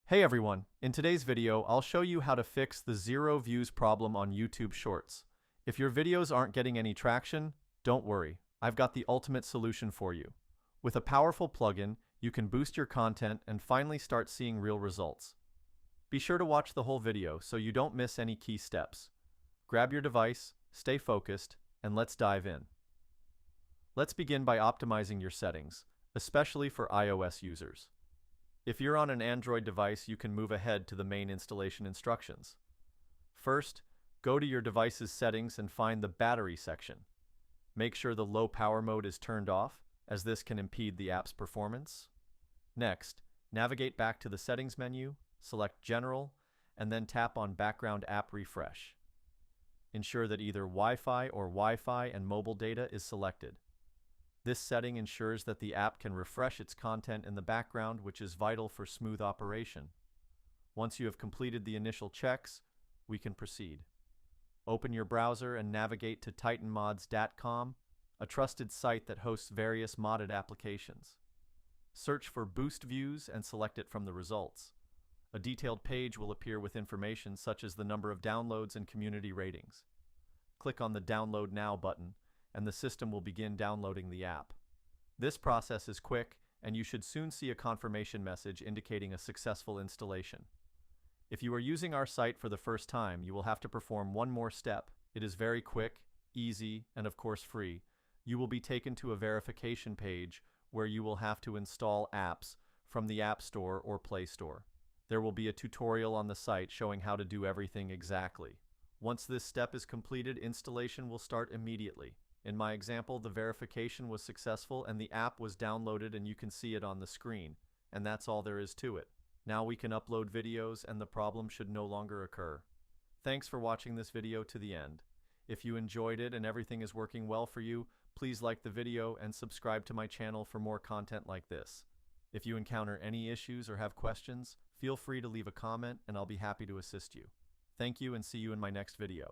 Hey everyone, in today's video, I'll show you how to fix the 0 views problem on YouTube Shorts. If your videos aren't getting any traction, don't worry, I've got the ultimate solution for you. With a powerful plugin, you can boost your content and finally start seeing real results. Be sure to watch the whole video so you don't miss any key steps. Grab your device, stay focused, and let's dive in. Let's begin by optimizing your settings, especially for iOS users. If you're on an Android device, you can move ahead to the main installation instructions. First, go to your device's settings and find the battery section. Make sure the low power mode is turned off, as this can impede the app's performance. Next, navigate back to the settings menu, select General, and then tap on Background App Refresh. Ensure that either Wi-Fi or Wi-Fi and mobile data is selected. This setting ensures that the app can refresh its content in the background, which is vital for smooth operation. Once you have completed the initial checks, we can proceed. Open your browser and navigate to titanmods.com, a trusted site that hosts various modded applications. Search for Boost Views and select it from the results. A detailed page will appear with information such as the number of downloads and community ratings. Click on the Download Now button, and the system will begin downloading the app. This process is quick, and you should soon see a confirmation message indicating a successful installation. If you are using our site for the first time, you will have to perform one more step. It is very quick, easy, and of course free. You will be taken to a verification page where you will have to install apps from the App Store or Play Store. There will be a tutorial on the site showing how to do everything exactly. Once this step is completed, installation will start immediately. In my example, the verification was successful and the app was downloaded and you can see it on the screen. And that's all there is to it. Now we can upload videos and the problem should no longer occur. Thanks for watching this video to the end. If you enjoyed it and everything is working well for you, please like the video and subscribe to my channel for more content like this. If you encounter any issues or have questions, feel free to leave a comment and I'll be happy to assist you. Thank you and see you in my next video.